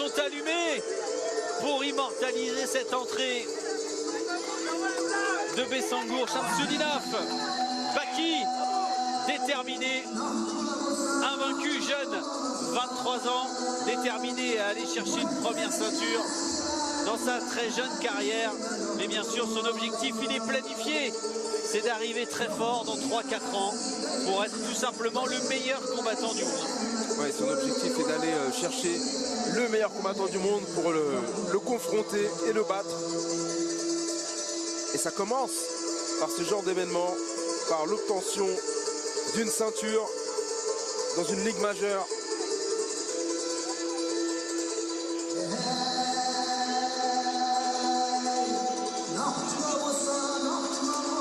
sont allumées pour immortaliser cette entrée de Bessangour Shamsudinov. Baki, déterminé, invaincu, jeune, 23 ans, déterminé à aller chercher une première ceinture dans sa très jeune carrière. Mais bien sûr, son objectif, il est planifié. C'est d'arriver très fort dans 3-4 ans pour être tout simplement le meilleur combattant du monde. Ouais, son objectif est d'aller chercher le meilleur combattant du monde pour le confronter et le battre. Et ça commence par ce genre d'événement, par l'obtention d'une ceinture dans une ligue majeure.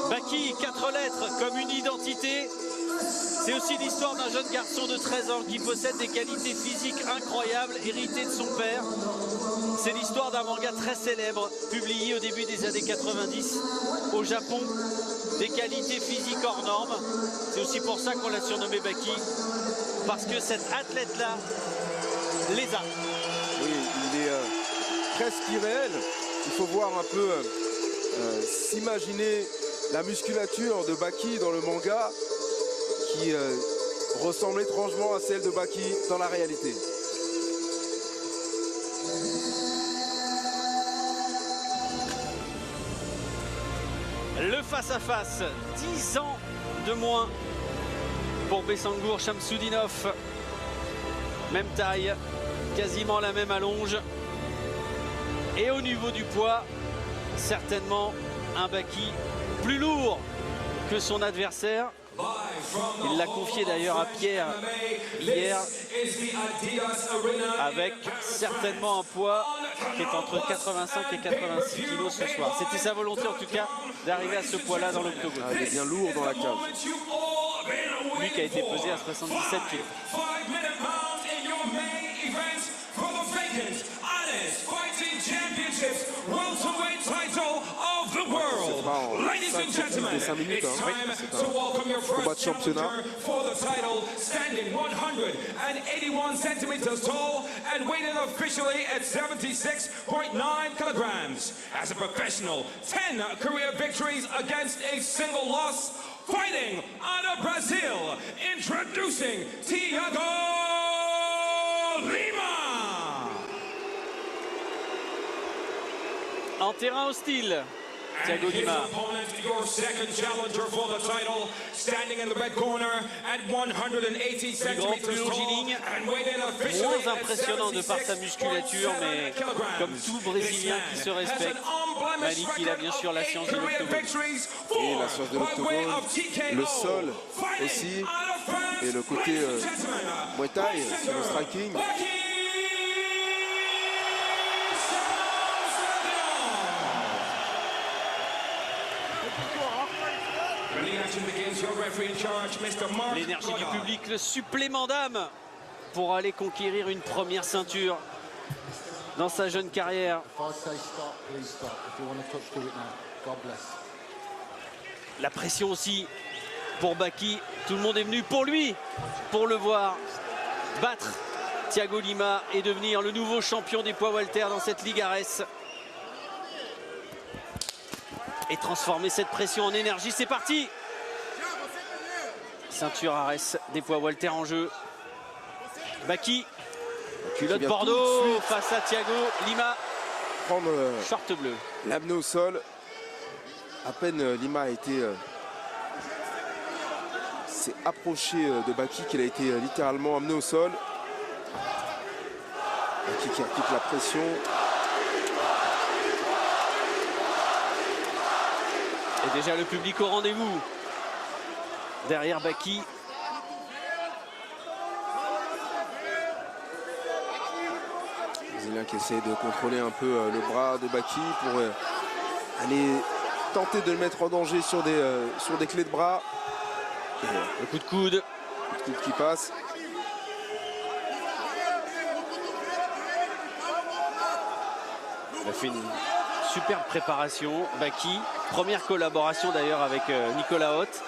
Baki, 4 lettres comme une identité. C'est aussi l'histoire d'un jeune garçon de 13 ans qui possède des qualités physiques incroyables, héritées de son père. C'est l'histoire d'un manga très célèbre, publié au début des années 90 au Japon. Des qualités physiques hors normes. C'est aussi pour ça qu'on l'a surnommé Baki, parce que cet athlète-là les a. Oui, il est presque irréel. Il faut voir un peu s'imaginer la musculature de Baki dans le manga qui ressemble étrangement à celle de Baki dans la réalité. Le face-à-face, 10 ans de moins pour Bessangour Shamsudinov. Même taille, quasiment la même allonge. Et au niveau du poids, certainement un Baki plus lourd que son adversaire. Il l'a confié d'ailleurs à Pierre hier, avec certainement un poids qui est entre 85 et 86 kg ce soir. C'était sa volonté en tout cas d'arriver à ce poids-là dans l'octogone. Il est bien lourd dans la cage. Lui qui a été pesé à 77 kg. Ladies and gentlemen, it's time to welcome your first challenger for the title, standing 181 centimeters tall and weighing officially at 76.9 kilograms. As a professional, 10 career victories against a single loss, fighting out of Brazil, introducing Thiago Lima. En terrain hostile, Thiago Lima. Your second challenger for the title, standing in the red corner at 180 centimeters tall and weighing officially moins impressionnant de par sa musculature, mais comme tout Brésilien qui se respecte, Malik, il a bien sûr la science de l'octogone. Et la science de l'octogone, le sol aussi, et le côté Muay Thai sur le striking. L'énergie du public, le supplément d'âme pour aller conquérir une première ceinture dans sa jeune carrière. La pression aussi pour Baki. Tout le monde est venu pour lui, pour le voir battre Thiago Lima et devenir le nouveau champion des poids welter dans cette Ligue Ares. Et transformer cette pression en énergie. C'est parti! Ceinture Ares des poids welter en jeu. Baki, culotte Bordeaux face à Thiago Lima. Prendre short bleu. L'amener au sol. À peine Lima a été s'est approché de Baki qu'il a été littéralement amené au sol. Baki qui applique la pression. Et déjà le public au rendez-vous. Derrière Baki. Brésilien qui essaie de contrôler un peu le bras de Baki pour aller tenter de le mettre en danger sur des clés de bras. Et le coup de coude. Le coup de coude qui passe. Il a fait une superbe préparation. Baki, première collaboration d'ailleurs avec Nicolas Haute.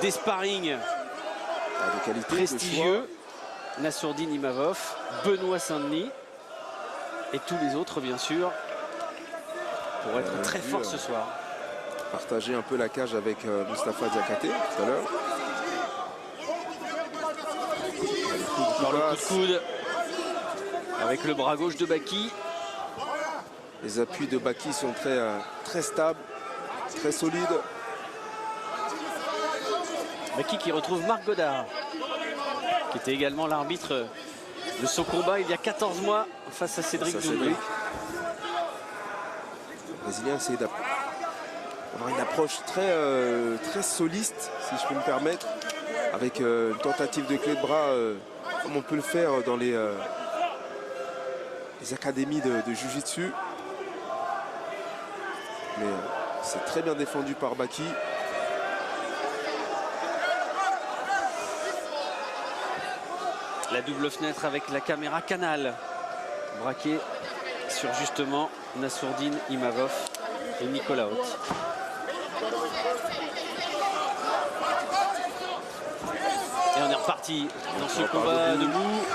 Des sparring de qualité, prestigieux. Nassourdine Imavov, Benoît Saint-Denis. et tous les autres bien sûr pour être très fort ce soir. Partager un peu la cage avec Moustapha Diakhaté tout à l'heure. Encore le coup de coude avec le bras gauche de Baki. Les appuis de Baki sont très stables, très solides. Baki qui retrouve Marc Godard, qui était également l'arbitre de son combat il y a 14 mois face à Cédric Doumbé. Le Brésilien essaie d'avoir une approche très soliste, si je peux me permettre, avec une tentative de clé de bras, comme on peut le faire dans les académies de Jiu-Jitsu. Mais c'est très bien défendu par Baki. La double fenêtre avec la caméra Canal braquée sur justement Nassourdine Imavov et Nicolas Haute. Et on est reparti dans ce combat debout.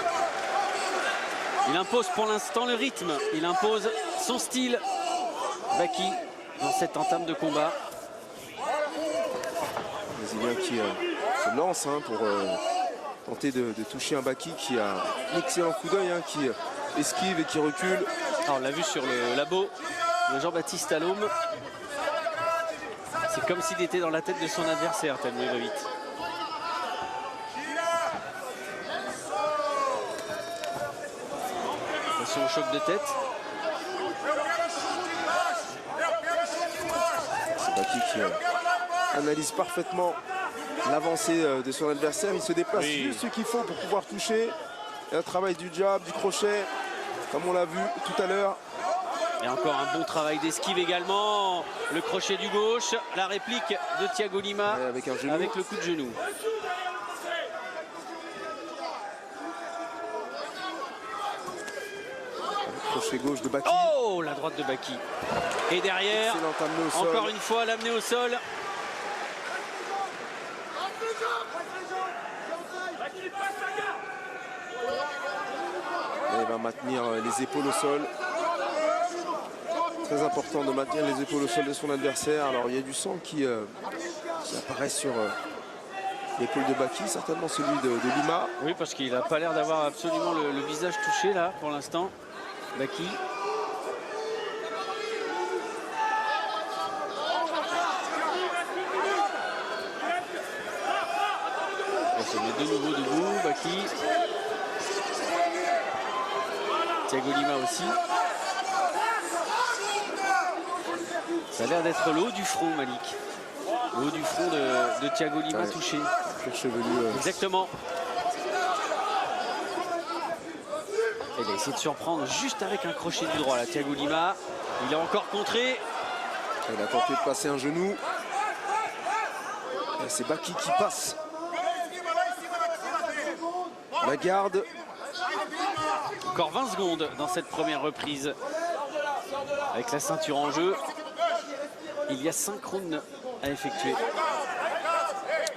Il impose pour l'instant le rythme, il impose son style. Baki dans cette entame de combat. Le Brésilien qui se lance pour tenter de toucher un Baki qui a un excellent coup d'œil, qui esquive et qui recule. Alors, on l'a vu sur le labo de Jean-Baptiste Allôme. C'est comme s'il était dans la tête de son adversaire tellement il va vite. Attention au choc de tête. C'est Baki qui analyse parfaitement l'avancée de son adversaire. Il se déplace juste ce qu'il faut pour pouvoir toucher. Et un travail du jab, du crochet, comme on l'a vu tout à l'heure. Et encore un bon travail d'esquive également. Le crochet du gauche, la réplique de Thiago Lima avec un genou. Avec le coup de genou. Le crochet gauche de Baki. Oh, la droite de Baki. Et derrière, encore une fois, l'amener au sol. Et il va maintenir les épaules au sol. Très important de maintenir les épaules au sol de son adversaire. Alors il y a du sang qui apparaît sur l'épaule de Baki, certainement celui de Lima. Oui, parce qu'il n'a pas l'air d'avoir absolument le visage touché là pour l'instant. Baki. On se met de nouveau debout, Baki. Thiago Lima aussi. Ça a l'air d'être le haut du front, Malik. Le haut du front de Thiago Lima touché. Chevelu. Exactement. Et il a essayé de surprendre juste avec un crochet du droit, là, Thiago Lima. Il a encore contré. Il a tenté de passer un genou. C'est Baki qui passe la garde. Encore 20 secondes dans cette première reprise. Avec la ceinture en jeu. Il y a 5 rounds à effectuer.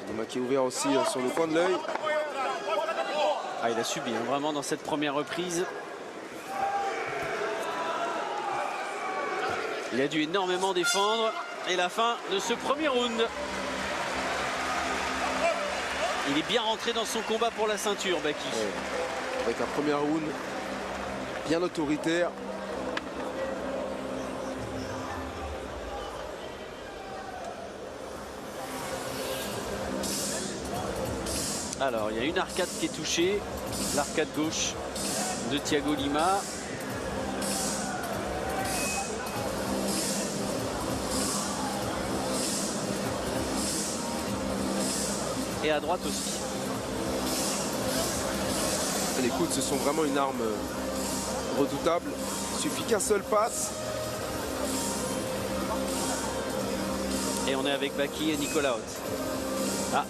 Lima qui est ouvert aussi sur le coin de l'œil. Ah, il a subi vraiment dans cette première reprise. Il a dû énormément défendre. Et la fin de ce premier round. Il est bien rentré dans son combat pour la ceinture, Baki. Ouais. Avec un premier round bien autoritaire. Alors, il y a une arcade qui est touchée. L'arcade gauche de Thiago Lima. Et à droite aussi. Les coudes, ce sont vraiment une arme redoutable. Il suffit qu'un seul passe. Et on est avec Baki et Nicolas Haute. Ah,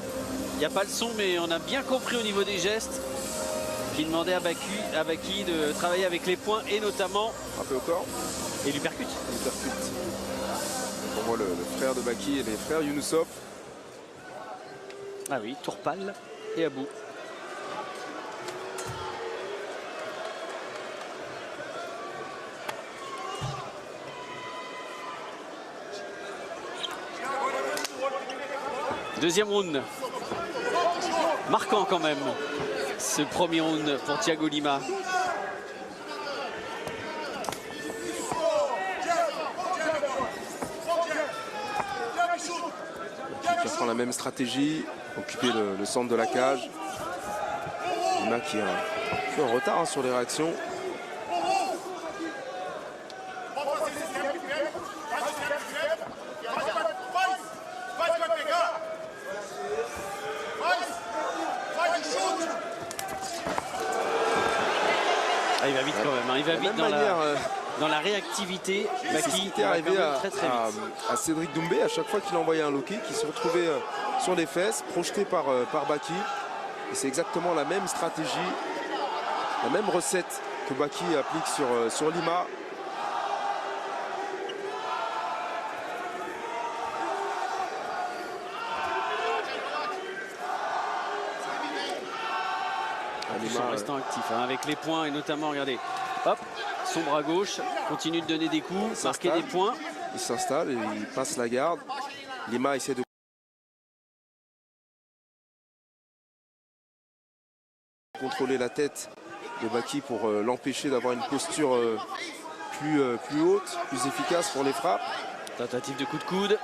il n'y a pas le son, mais on a bien compris au niveau des gestes qui demandait à Baki de travailler avec les poings et notamment... Frapper au corps. Et lui percute. Il percute. Pour moi, le frère de Baki et les frères Younousov. Ah oui, Tourpal et Abou. Deuxième round. Marquant quand même, ce premier round pour Thiago Lima. Qui prend la même stratégie, occuper le centre de la cage. Lima qui est un peu en retard sur les réactions. Ah, il va vite quand même, hein. Il va vite dans la réactivité. Baki est arrivé très vite. À Cédric Doumbé, à chaque fois qu'il envoyait un low kick, il se retrouvait sur les fesses, projeté par Baki. Et c'est exactement la même stratégie, la même recette que Baki applique sur Lima. En restant actif, hein, avec les points et notamment, regardez, hop, son bras gauche, continue de donner des coups, marquer des points. Il s'installe et il passe la garde. Lima essaie de contrôler la tête de Baki pour l'empêcher d'avoir une posture plus haute, plus efficace pour les frappes. Tentative de coup de coude.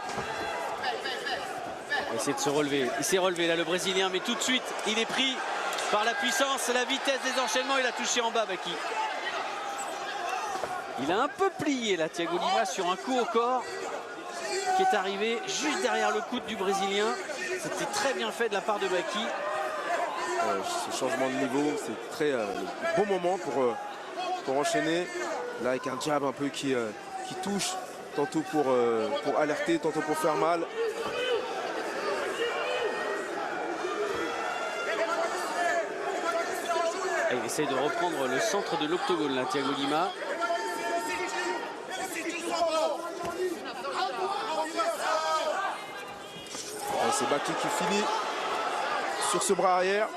Il va essayer de se relever. Il s'est relevé là, le Brésilien, mais tout de suite, il est pris par la puissance, la vitesse des enchaînements. Il a touché en bas, Baki. Il a un peu plié là, Thiago Lima, sur un coup au corps qui est arrivé juste derrière le coude du Brésilien. C'était très bien fait de la part de Baki. Ce changement de niveau, c'est très bon moment pour enchaîner. Là, avec un jab un peu qui touche, tantôt pour alerter, tantôt pour faire mal. Et il essaie de reprendre le centre de l'octogone, là, Thiago Lima. C'est Baki qui finit sur ce bras arrière.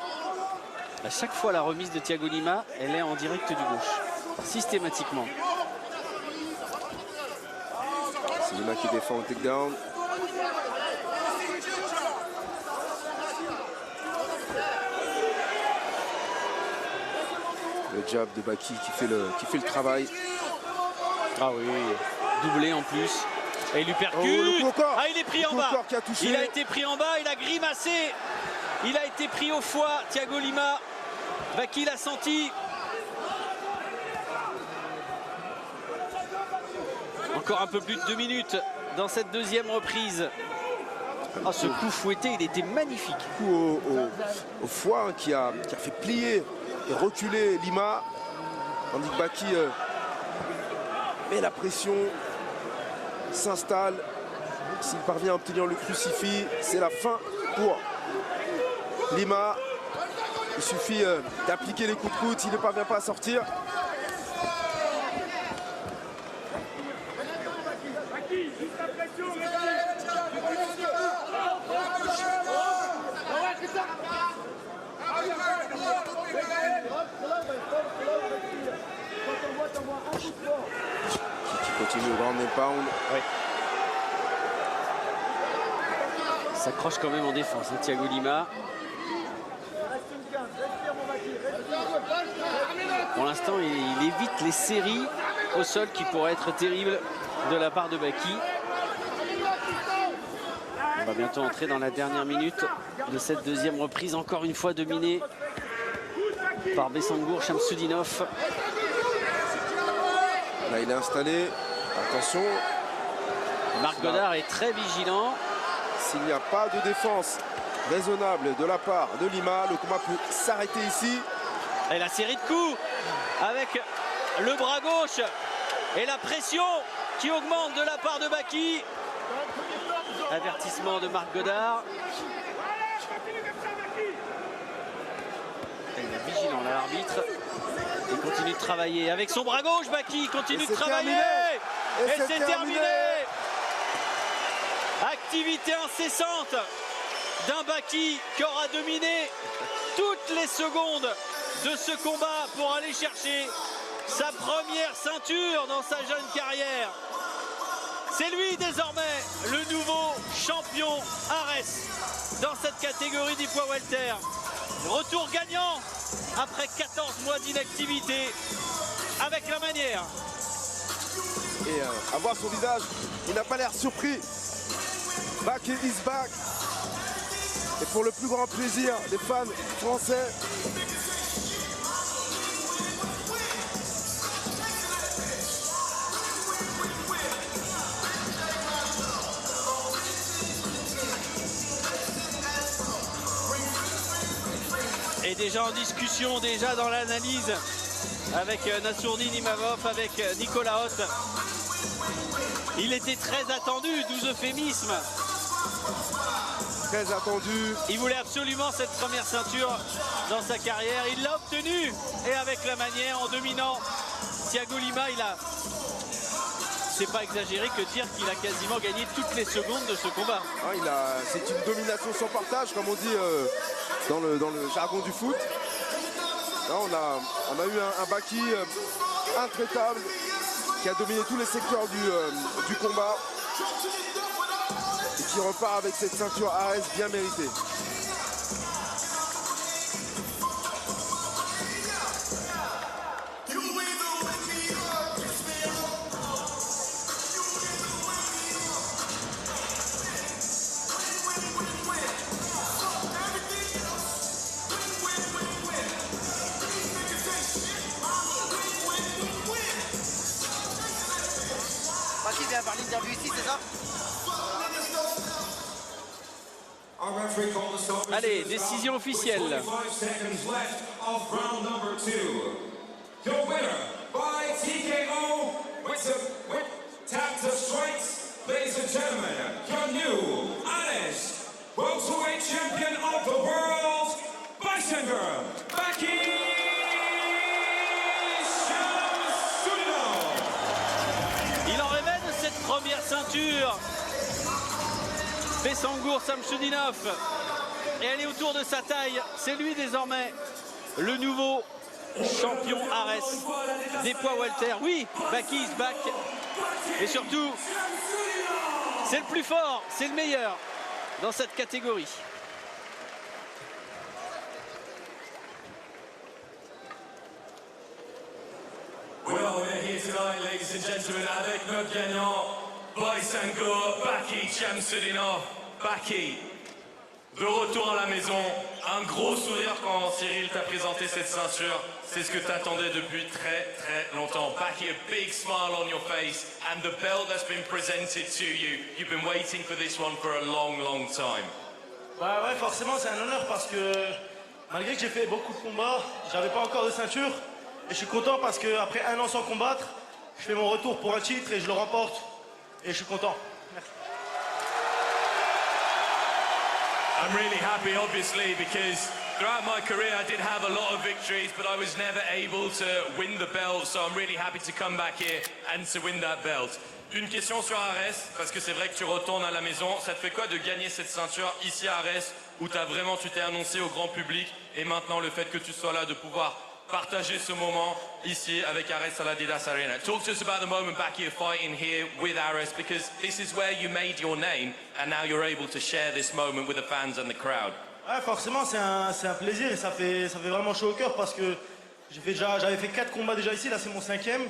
À chaque fois, la remise de Thiago Lima, elle est en direct du gauche, systématiquement. C'est Lima qui défend le takedown. Le jab de Baki qui fait le travail. Ah oui, doublé en plus. Et il lui percute. Ah, il est pris en bas. Il a été pris en bas, il a grimacé. Il a été pris au foie, Thiago Lima. Baki l'a senti. Encore un peu plus de 2 minutes dans cette deuxième reprise. Oh, ce coup fouetté, il était magnifique. Coup au foie qui a fait plier et reculer Lima. Tandis que Baki met la pression, s'installe. S'il parvient à obtenir le crucifix, c'est la fin pour Lima. Il suffit d'appliquer les coups de coude s'il ne parvient pas à sortir. Qui continue au ground and pound. Oui. Il s'accroche quand même en défense, hein, Thiago Lima. Pour l'instant, il évite les séries au sol qui pourraient être terribles de la part de Baki. On va bientôt entrer dans la dernière minute de cette deuxième reprise, encore une fois dominée par Bessangour Shamsudinov. Là, il est installé. Attention. Marc Godard est très vigilant. S'il n'y a pas de défense raisonnable de la part de Lima, le combat peut s'arrêter ici. Et la série de coups avec le bras gauche et la pression qui augmente de la part de Baki. Avertissement de Marc Godard. Il est vigilant l'arbitre. Il continue de travailler avec son bras gauche. Baki continue de travailler. Et c'est terminé. Activité incessante d'un Baki qui aura dominé toutes les secondes de ce combat pour aller chercher sa première ceinture dans sa jeune carrière. C'est lui désormais le nouveau champion Ares dans cette catégorie du poids welter. Retour gagnant après 14 mois d'inactivité avec la manière. Et à voir son visage, il n'a pas l'air surpris. Baki is back. Et pour le plus grand plaisir des fans français. Et déjà en discussion, déjà dans l'analyse avec Nassourdine Imavov, avec Nicolas Haute. Il était très attendu, 12 euphémismes. Très attendu. Il voulait absolument cette première ceinture dans sa carrière. Il l'a obtenue et avec la manière, en dominant Thiago Lima, c'est pas exagéré que dire qu'il a quasiment gagné toutes les secondes de ce combat. Ah, c'est une domination sans partage, comme on dit dans le jargon du foot. Là, on a eu un Baki intraitable qui a dominé tous les secteurs du combat et qui repart avec cette ceinture Ares bien méritée. Baki vient par l'interview ici, c'est ça? Allez, décision officielle. Your winner by TKO with taps of strikes, ladies and gentlemen, your new Ares welterweight champion of the world, Bystander, Baki Shamsuddinov. Il en rêvait de cette première ceinture. Bessangour Shamsuddinov. Et elle est autour de sa taille. C'est lui désormais le nouveau champion Ares des poids welter. Oui, Baki is back. Et surtout, c'est le plus fort, c'est le meilleur dans cette catégorie. Well, we're here tonight, ladies and gentlemen, avec notre gagnant, Bysangur Baki Shamsuddinov. Baki, de retour à la maison, un gros sourire quand Cyril t'a présenté cette ceinture. C'est ce que t'attendais depuis très très longtemps. Baki, a big smile on your face, and the belt that's been presented to you. You've been waiting for this one for a long, long time. Bah ouais, forcément c'est un honneur parce que malgré que j'ai fait beaucoup de combats, j'avais pas encore de ceinture. Et je suis content parce qu'après un an sans combattre, je fais mon retour pour un titre et je le remporte. Et je suis content. Merci. I'm really happy, obviously, because throughout my career I did have a lot of victories, but I was never able to win the belt, so I'm really happy to come back here and to win that belt. Une question sur Ares, parce que c'est vrai que tu retournes à la maison. Ça te fait quoi de gagner cette ceinture ici à Ares, où tu t'es annoncé au grand public, et maintenant le fait que tu sois là, de pouvoir partager ce moment ici avec Ares à l'Adidas Arena. Talk to us about the moment back you're fighting here with Ares, because this is where you made your name and now you're able to share this moment with the fans and the crowd. Ouais, forcément c'est un plaisir et ça fait vraiment chaud au cœur parce que j'avais fait 4 combats déjà ici, là c'est mon 5e.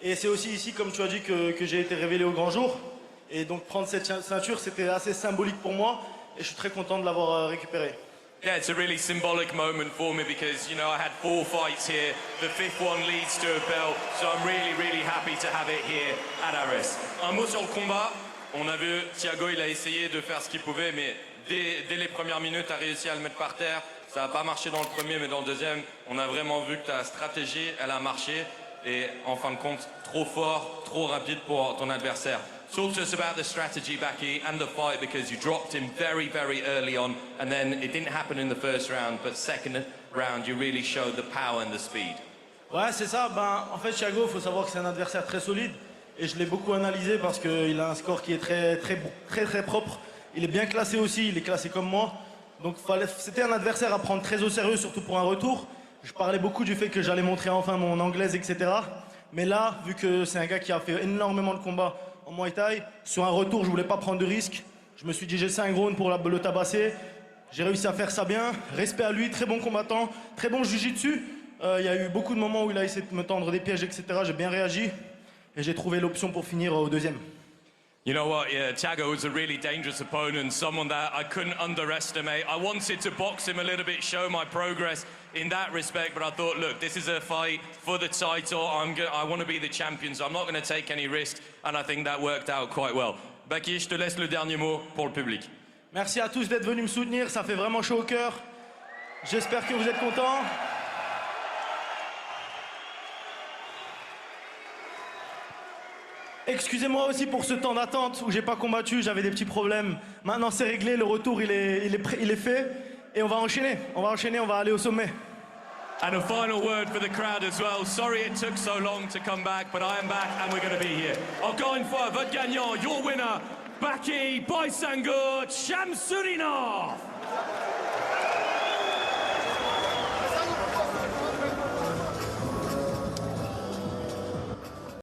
Et c'est aussi ici, comme tu as dit, que j'ai été révélé au grand jour. Et donc prendre cette ceinture, c'était assez symbolique pour moi et je suis très content de l'avoir récupérée. Yeah, it's a really symbolic moment for me because, you know, I had 4 fights here. The 5th one leads to a belt, so I'm really, really happy to have it here at Ares. Un mot sur le combat. On a vu Thiago, il a essayé de faire ce qu'il pouvait, mais dès les premières minutes, a réussi à le mettre par terre. Ça n'a pas marché dans le premier, mais dans le deuxième, on a vraiment vu que ta stratégie, elle a marché. Et en fin de compte, trop fort, trop rapide pour ton adversaire. Talk to us about the strategy, Baki, and the fight, because you dropped him very, very early on, and then it didn't happen in the first round, but second round, you really showed the power and the speed. Ouais, c'est ça. En fait, Thiago, il faut savoir que c'est un adversaire très solide, et je l'ai beaucoup analysé parce qu'il a un score qui est très propre. Il est bien classé aussi, il est classé comme moi. Donc, c'était un adversaire à prendre très au sérieux, surtout pour un retour. Je parlais beaucoup du fait que j'allais montrer enfin mon anglaise, etc. Mais là, vu que c'est un gars qui a fait énormément de combats en Muay Thai. Sur un retour, je voulais pas prendre de risque. Je me suis dit, j'ai 5 rounds pour le tabasser. J'ai réussi à faire ça bien. Respect à lui, très bon combattant, très bon jiu-jitsu. Il y a eu beaucoup de moments où il a essayé de me tendre des pièges, etc. J'ai bien réagi et j'ai trouvé l'option pour finir au deuxième. You know what, yeah, Thiago was a really dangerous opponent, someone that I couldn't underestimate. I wanted to box him a little bit, show my progress in that respect, but I thought, look, this is a fight for the title. I want to be the champion, so I'm not going to take any risks, and I think that worked out quite well. Baki, je te laisse le dernier mot pour le public. Merci à tous d'être venus me soutenir, ça fait vraiment chaud au cœur. J'espère que vous êtes contents. Excusez-moi aussi pour ce temps d'attente où j'ai pas combattu, j'avais des petits problèmes. Maintenant c'est réglé, le retour il est fait et on va enchaîner, on va aller au sommet. And a final word for the crowd as well. Sorry it took so long to come back, but I am back and we're going to be here. Encore une fois, votre gagnant, your winner, Baki Baisangour Shamsudinov.